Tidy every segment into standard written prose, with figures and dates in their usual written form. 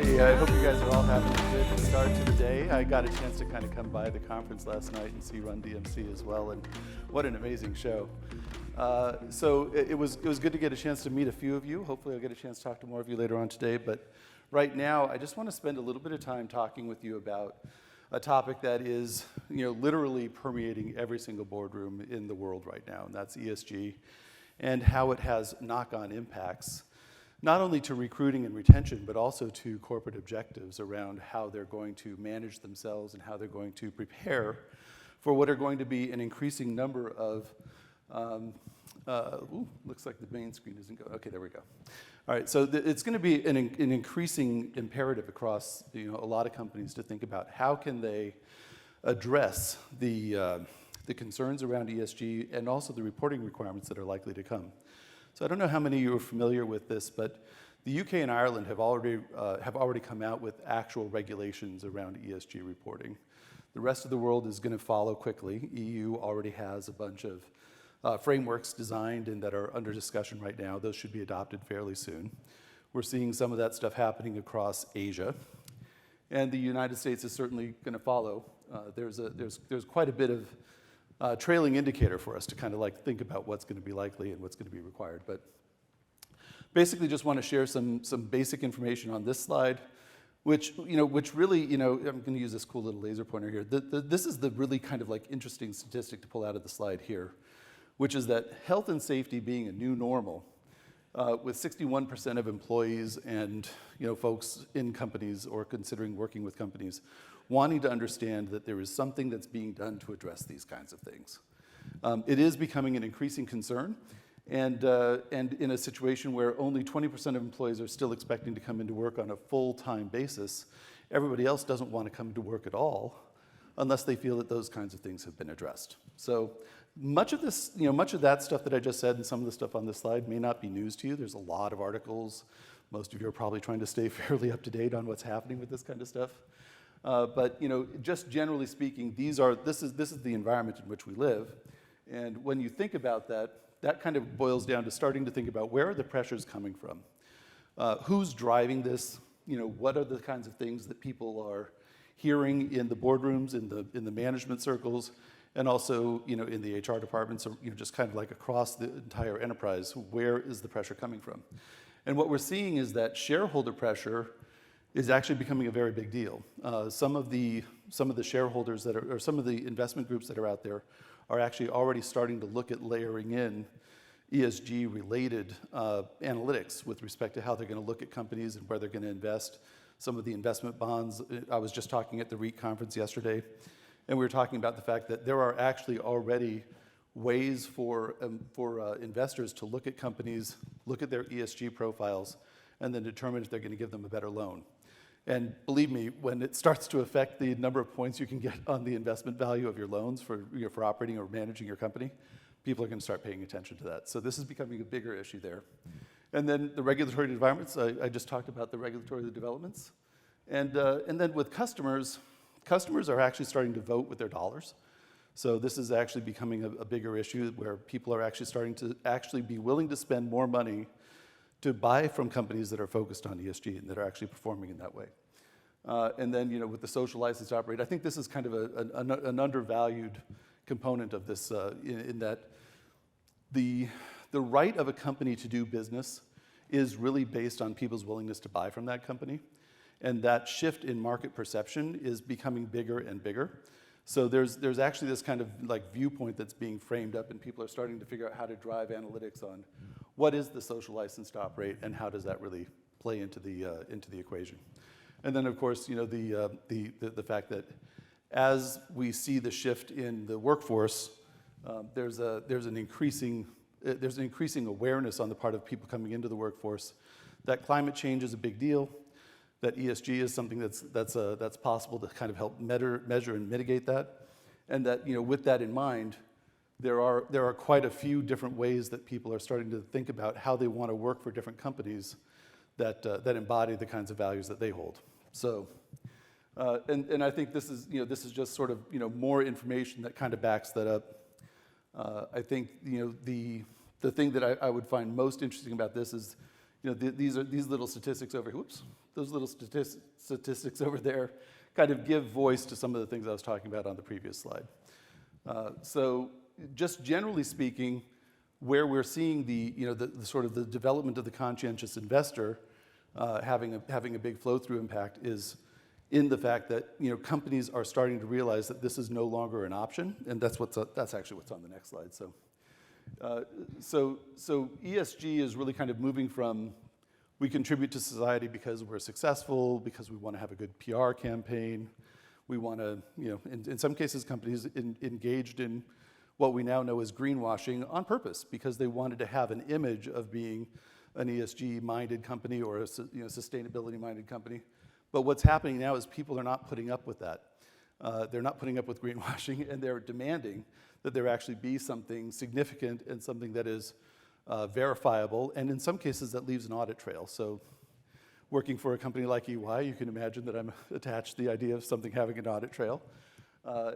everybody. I hope you guys are all having a good start to the day. I got a chance to kind of come by the conference last night and see Run DMC as well, and what an amazing show. So it was good to get a chance to meet a few of you. Hopefully I'll get a chance to talk to more of you later on today, but right now I just want to spend a little bit of time talking with you about a topic that is, literally permeating every single boardroom in the world right now, and that's ESG, and how it has knock-on impacts, not only to recruiting and retention, but also to corporate objectives around how they're going to manage themselves and how they're going to prepare for what are going to be an increasing number of, looks like the main screen isn't going, okay, there we go. All right, so it's going to be an increasing imperative across a lot of companies to think about how can they address the concerns around ESG and also the reporting requirements that are likely to come. So I don't know how many of you are familiar with this, but the UK and Ireland have already come out with actual regulations around ESG reporting. The rest of the world is going to follow quickly. EU already has a bunch of frameworks designed and that are under discussion right now. Those should be adopted fairly soon. We're seeing some of that stuff happening across Asia, and the United States is certainly going to follow. There's quite a bit of trailing indicator for us to kind of like think about what's going to be likely and what's going to be required. But basically, just want to share some basic information on this slide, which really, I'm going to use this cool little laser pointer here. This is the really kind of like interesting statistic to pull out of the slide here, which is that health and safety being a new normal, with 61% of employees and folks in companies or considering working with companies wanting to understand that there is something that's being done to address these kinds of things. It is becoming an increasing concern, and in a situation where only 20% of employees are still expecting to come into work on a full-time basis, everybody else doesn't want to come to work at all unless they feel that those kinds of things have been addressed. So much of this, much of that stuff that I just said and some of the stuff on this slide may not be news to you. There's a lot of articles. Most of you are probably trying to stay fairly up to date on what's happening with this kind of stuff. But just generally speaking, this is the environment in which we live. And when you think about that, that kind of boils down to starting to think about where are the pressures coming from? Who's driving this? What are the kinds of things that people are hearing in the boardrooms, in the management circles, and also in the HR departments, or just kind of like across the entire enterprise? Where is the pressure coming from? And what we're seeing is that shareholder pressure is actually becoming a very big deal. Some of the shareholders or some of the investment groups that are out there are actually already starting to look at layering in ESG-related analytics with respect to how they're going to look at companies and where they're going to invest. Some of the investment bonds, I was just talking at the REIT conference yesterday, and we were talking about the fact that there are actually already ways for investors to look at companies, look at their ESG profiles, and then determine if they're going to give them a better loan. And believe me, when it starts to affect the number of points you can get on the investment value of your loans for operating or managing your company, people are going to start paying attention to that. So this is becoming a bigger issue there. And then the regulatory environments, I just talked about the regulatory developments. And then with customers are actually starting to vote with their dollars. So this is actually becoming a bigger issue where people are actually starting to actually be willing to spend more money to buy from companies that are focused on ESG and that are actually performing in that way. And then, with the social license to operate, I think this is kind of an undervalued component of this in that the right of a company to do business is really based on people's willingness to buy from that company. And that shift in market perception is becoming bigger and bigger. So there's actually this kind of like viewpoint that's being framed up, and people are starting to figure out how to drive analytics on what is the social license to operate and how does that really play into the equation. And then of course, the fact that as we see the shift in the workforce, there's an increasing awareness on the part of people coming into the workforce that climate change is a big deal, that ESG is something that's possible to kind of help measure and mitigate that, and that with that in mind, there are quite a few different ways that people are starting to think about how they want to work for different companies that embody the kinds of values that they hold. So, and I think this is just sort of more information that kind of backs that up. I think the thing that I would find most interesting about this is these little statistics over here, whoops, those little statistics over there kind of give voice to some of the things I was talking about on the previous slide. So just generally speaking, where we're seeing the sort of the development of the conscientious investor having a big flow-through impact is in the fact that companies are starting to realize that this is no longer an option, and that's actually what's on the next slide. So ESG is really kind of moving from we contribute to society because we're successful, because we want to have a good PR campaign. We want to, in some cases, companies engaged in what we now know as greenwashing on purpose because they wanted to have an image of being an ESG-minded company or a sustainability-minded company. But what's happening now is people are not putting up with that. They're not putting up with greenwashing, and they're demanding that there actually be something significant and something that is verifiable, and in some cases that leaves an audit trail. So working for a company like EY, you can imagine that I'm attached to the idea of something having an audit trail.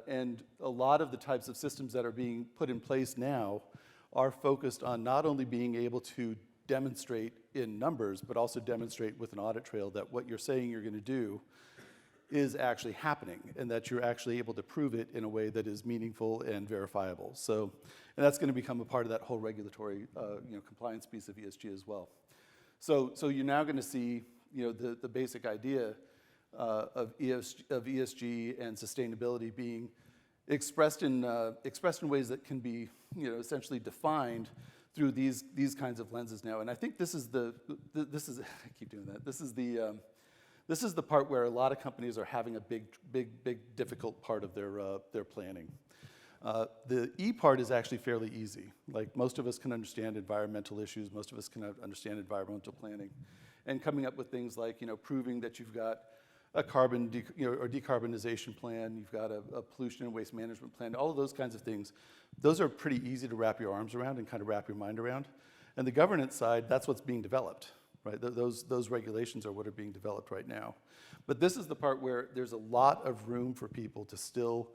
And a lot of the types of systems that are being put in place now are focused on not only being able to demonstrate in numbers, but also demonstrate with an audit trail that what you're saying you're going to do is actually happening, and that you're actually able to prove it in a way that is meaningful and verifiable. So, and that's going to become a part of that whole regulatory compliance piece of ESG as well. So you're now going to see the basic idea of ESG and sustainability being expressed in ways that can be essentially defined through these kinds of lenses now. And I think this is I keep doing that. This is the part where a lot of companies are having a big difficult part of their planning. The E part is actually fairly easy. Like most of us can understand environmental issues, most of us can understand environmental planning, and coming up with things like proving that you've got a carbon or decarbonization plan, you've got a pollution and waste management plan, all of those kinds of things. Those are pretty easy to wrap your arms around and kind of wrap your mind around. And the governance side, that's what's being developed. Right? Those regulations are what are being developed right now. But this is the part where there's a lot of room for people to still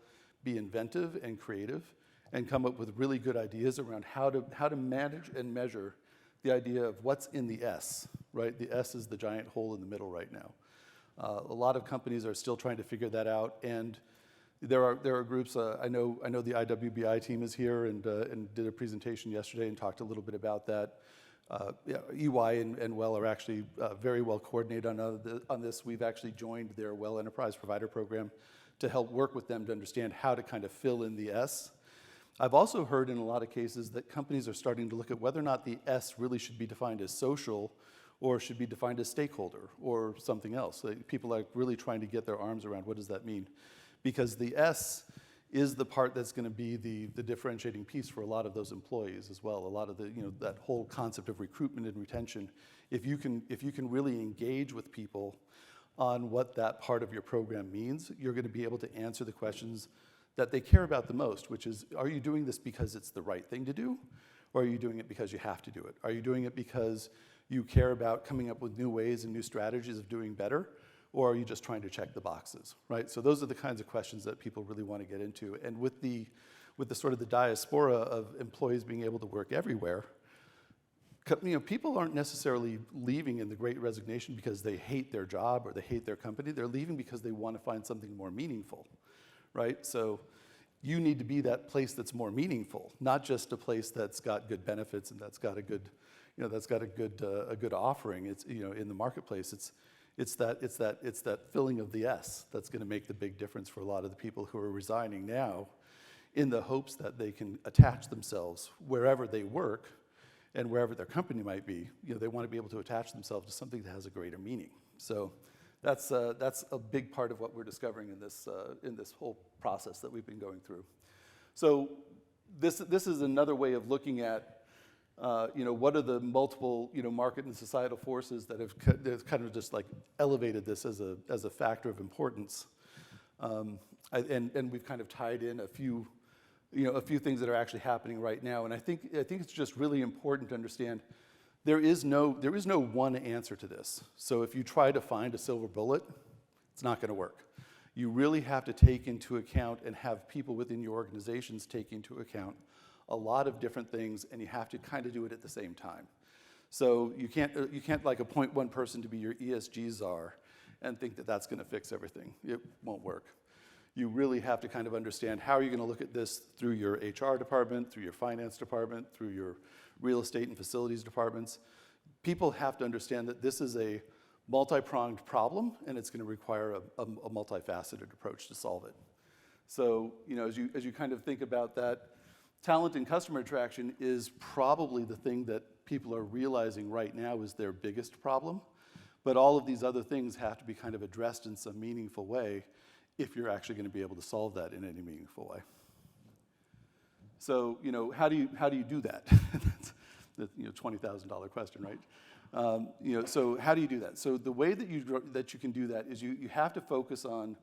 be inventive and creative and come up with really good ideas around how to manage and measure the idea of what's in the S, right? The S is the giant hole in the middle right now. A lot of companies are still trying to figure that out, and there are groups. I know the IWBI team is here and did a presentation yesterday and talked a little bit about that. EY and Well are actually very well coordinated on this. We've actually joined their Well Enterprise Provider Program to help work with them to understand how to kind of fill in the S. I've also heard in a lot of cases that companies are starting to look at whether or not the S really should be defined as social or should be defined as stakeholder or something else. People are really trying to get their arms around what does that mean. Because the S is the part that's going to be the differentiating piece for a lot of those employees as well. A lot of the that whole concept of recruitment and retention. If you can really engage with people on what that part of your program means, you're going to be able to answer the questions that they care about the most, which is, are you doing this because it's the right thing to do, or are you doing it because you have to do it? Are you doing it because you care about coming up with new ways and new strategies of doing better? Or are you just trying to check the boxes, right? So those are the kinds of questions that people really want to get into. And with the sort of the diaspora of employees being able to work everywhere, people aren't necessarily leaving in the Great Resignation because they hate their job or they hate their company. They're leaving because they want to find something more meaningful, right? So you need to be that place that's more meaningful, not just a place that's got good benefits and that's got a good, a good offering. It's in the marketplace. It's that filling of the S that's going to make the big difference for a lot of the people who are resigning now in the hopes that they can attach themselves wherever they work and wherever their company might be. They want to be able to attach themselves to something that has a greater meaning. So that's a big part of what we're discovering in this whole process that we've been going through. So this is another way of looking at what are the multiple, market and societal forces that have kind of just like elevated this as a factor of importance, and we've kind of tied in a few things that are actually happening right now. And I think it's just really important to understand there is no one answer to this. So if you try to find a silver bullet, it's not going to work. You really have to take into account and have people within your organizations take into account a lot of different things, and you have to kind of do it at the same time. So you can't like appoint one person to be your ESG czar and think that that's going to fix everything. It won't work. You really have to kind of understand how are you going to look at this through your HR department, through your finance department, through your real estate and facilities departments. People have to understand that this is a multi-pronged problem, and it's going to require a multifaceted approach to solve it. So, as you kind of think about that, talent and customer attraction is probably the thing that people are realizing right now is their biggest problem. But all of these other things have to be kind of addressed in some meaningful way if you're actually going to be able to solve that in any meaningful way. So, how do you do that? That's the $20,000 question, right? So how do you do that? So the way that you can do that is you have to focus on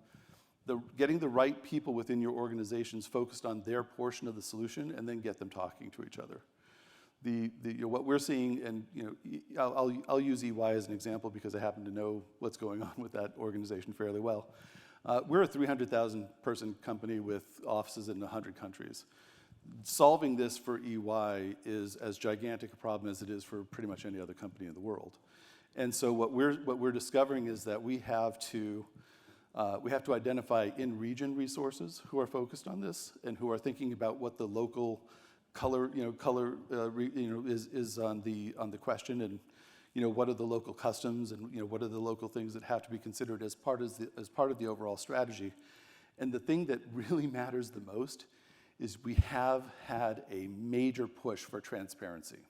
getting the right people within your organizations focused on their portion of the solution, and then get them talking to each other. What we're seeing, and I'll use EY as an example because I happen to know what's going on with that organization fairly well. We're a 300,000 person company with offices in 100 countries. Solving this for EY is as gigantic a problem as it is for pretty much any other company in the world. And so what we're discovering is that we have to identify in-region resources who are focused on this and who are thinking about what the local color is on the question, and what are the local customs, and what are the local things that have to be considered as part of the overall strategy. And the thing that really matters the most is we have had a major push for transparency.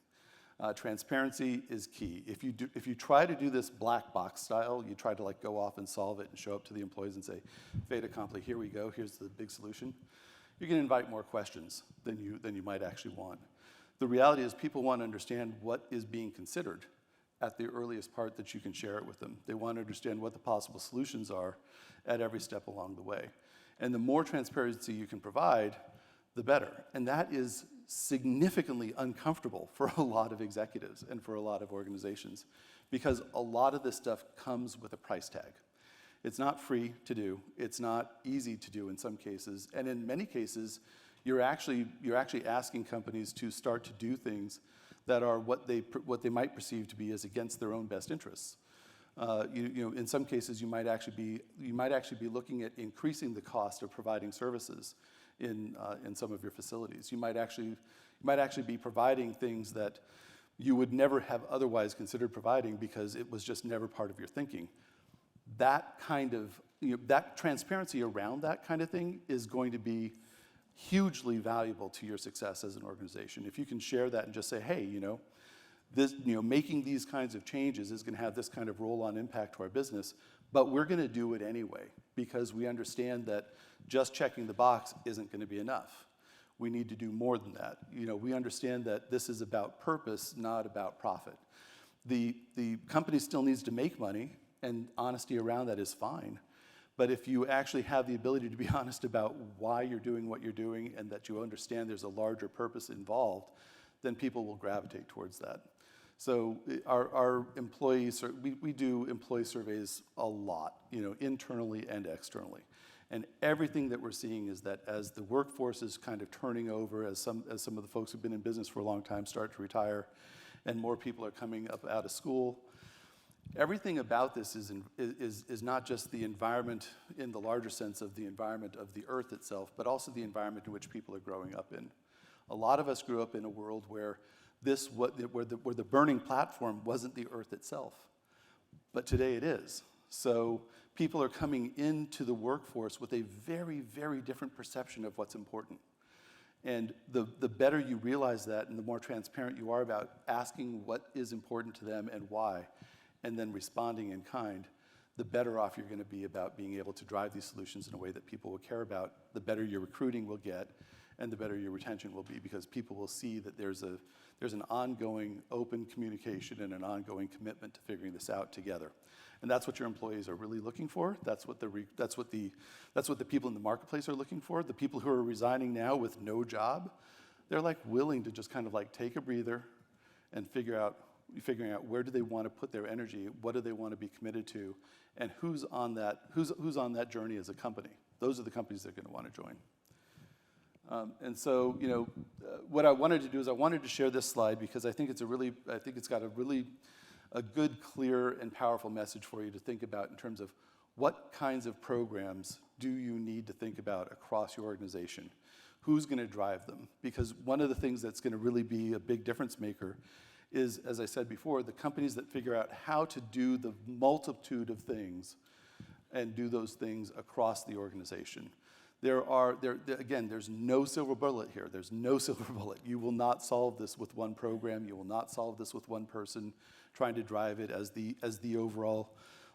Transparency is key. If you try to do this black box style, you try to go off and solve it and show up to the employees and say, fait accompli, here we go, here's the big solution, you're going to invite more questions than you might actually want. The reality is people want to understand what is being considered at the earliest part that you can share it with them. They want to understand what the possible solutions are at every step along the way. And the more transparency you can provide, the better. And that is significantly uncomfortable for a lot of executives and for a lot of organizations, because a lot of this stuff comes with a price tag. It's not free to do. It's not easy to do in some cases. And in many cases, you're actually asking companies to start to do things that are what they might perceive to be as against their own best interests. In some cases, you might actually be looking at increasing the cost of providing services in some of your facilities. You might actually be providing things that you would never have otherwise considered providing because it was just never part of your thinking. That kind of that transparency around that kind of thing is going to be hugely valuable to your success as an organization. If you can share that and just say, hey, making these kinds of changes is going to have this kind of roll-on impact to our business, but we're going to do it anyway because we understand that just checking the box isn't going to be enough. We need to do more than that. We understand that this is about purpose, not about profit. The company still needs to make money, and honesty around that is fine. But if you actually have the ability to be honest about why you're doing what you're doing and that you understand there's a larger purpose involved, then people will gravitate towards that. So our employees, we do employee surveys a lot, internally and externally. And everything that we're seeing is that as the workforce is kind of turning over, as some of the folks who've been in business for a long time start to retire, and more people are coming up out of school, everything about this is not just the environment in the larger sense of the environment of the earth itself, but also the environment in which people are growing up in. A lot of us grew up in a world where the burning platform wasn't the earth itself, but today it is. So people are coming into the workforce with a very, very different perception of what's important. And the better you realize that and the more transparent you are about asking what is important to them and why, and then responding in kind, the better off you're going to be about being able to drive these solutions in a way that people will care about, the better your recruiting will get, and the better your retention will be, because people will see that there's an ongoing open communication and an ongoing commitment to figuring this out together. And that's what your employees are really looking for. That's what the people in the marketplace are looking for. The people who are resigning now with no job, they're willing to just kind of take a breather and figuring out where do they want to put their energy, what do they want to be committed to, and who's on that journey as a company. Those are the companies they're going to want to join. And so, what I wanted to do is I wanted to share this slide because I think it's got a good, clear, and powerful message for you to think about in terms of what kinds of programs do you need to think about across your organization? Who's going to drive them? Because one of the things that's going to really be a big difference maker is, as I said before, the companies that figure out how to do the multitude of things and do those things across the organization. Again, there's no silver bullet here. There's no silver bullet. You will not solve this with one program. You will not solve this with one person trying to drive it as the overall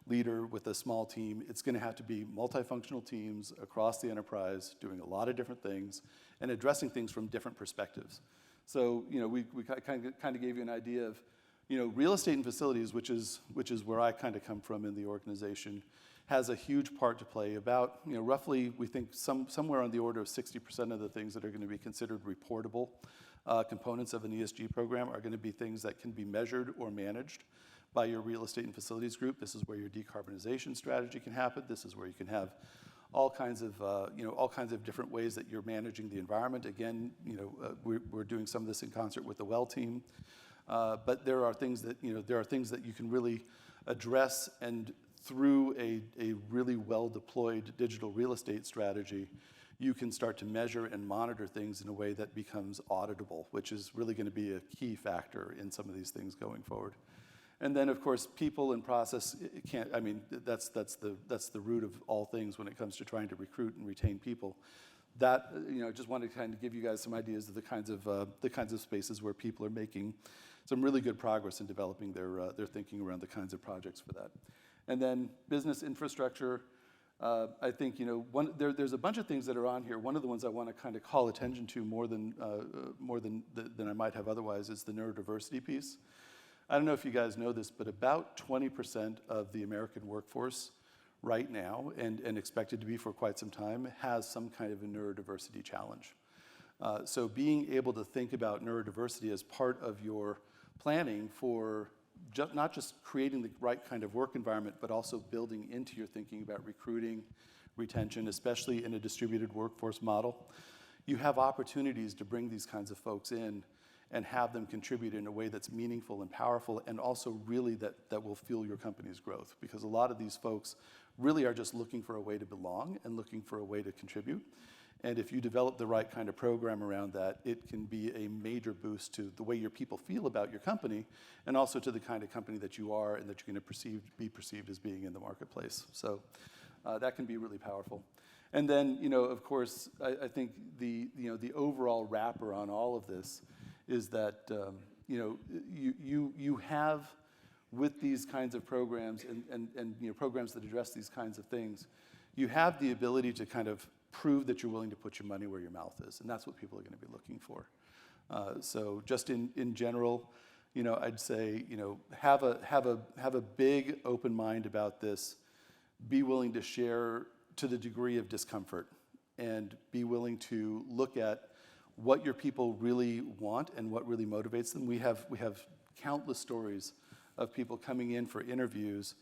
leader with a small team. It's going to have to be multifunctional teams across the enterprise doing a lot of different things and addressing things from different perspectives. So, we kind of gave you an idea of, real estate and facilities, which is where I kind of come from in the organization, has a huge part to play. About, roughly, we think somewhere on the order of 60% of the things that are going to be considered reportable components of an ESG program are going to be things that can be measured or managed by your real estate and facilities group. This is where your decarbonization strategy can happen. This is where you can have all kinds of different ways that you're managing the environment. Again, we're doing some of this in concert with the WELL team. But there are things that you can really address, and through a really well-deployed digital real estate strategy, you can start to measure and monitor things in a way that becomes auditable, which is really going to be a key factor in some of these things going forward. And then, of course, people and process that's the root of all things when it comes to trying to recruit and retain people. That, just wanted to kind of give you guys some ideas of the kinds of spaces where people are making some really good progress in developing their thinking around the kinds of projects for that. And then business infrastructure. I think there's a bunch of things that are on here. One of the ones I want to kind of call attention to more than I might have otherwise is the neurodiversity piece. I don't know if you guys know this, but about 20% of the American workforce right now, and expected to be for quite some time, has some kind of a neurodiversity challenge. So being able to think about neurodiversity as part of your planning for not just creating the right kind of work environment, but also building into your thinking about recruiting, retention, especially in a distributed workforce model, you have opportunities to bring these kinds of folks in and have them contribute in a way that's meaningful and powerful, and also really that will fuel your company's growth. Because a lot of these folks really are just looking for a way to belong and looking for a way to contribute. And if you develop the right kind of program around that, it can be a major boost to the way your people feel about your company, and also to the kind of company that you are and that you're going to be perceived as being in the marketplace. So that can be really powerful. And then, of course, I think the overall wrapper on all of this is that you have, with these kinds of programs and programs that address these kinds of things, you have the ability to kind of prove that you're willing to put your money where your mouth is, and that's what people are going to be looking for. So just in general, I'd say have a big open mind about this. Be willing to share to the degree of discomfort, and be willing to look at what your people really want and what really motivates them. We have countless stories of people coming in for interviews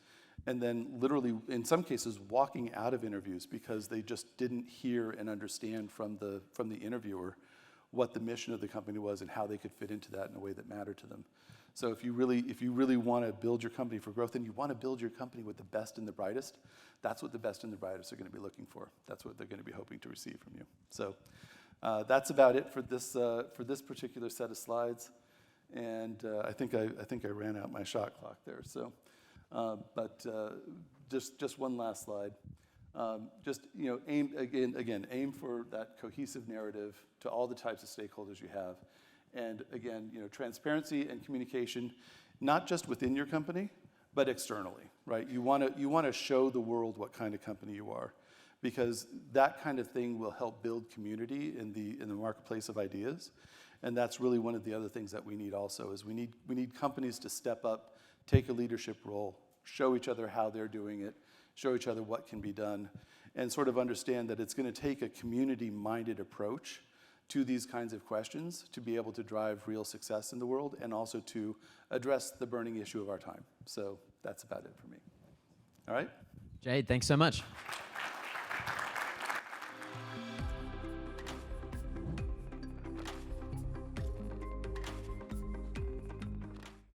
and then literally, in some cases, walking out of interviews because they just didn't hear and understand from the interviewer what the mission of the company was and how they could fit into that in a way that mattered to them. So if you really want to build your company for growth, and you want to build your company with the best and the brightest, that's what the best and the brightest are going to be looking for. That's what they're going to be hoping to receive from you. So that's about it for this particular set of slides. And I think I ran out my shot clock there. So, just one last slide. Aim for that cohesive narrative to all the types of stakeholders you have. And again, transparency and communication, not just within your company, but externally, right? You want to show the world what kind of company you are, because that kind of thing will help build community in the marketplace of ideas. And that's really one of the other things that we need also, is we need companies to step up, take a leadership role, show each other how they're doing it, show each other what can be done, and sort of understand that it's going to take a community-minded approach to these kinds of questions to be able to drive real success in the world, and also to address the burning issue of our time. So that's about it for me. All right? Jade, thanks so much.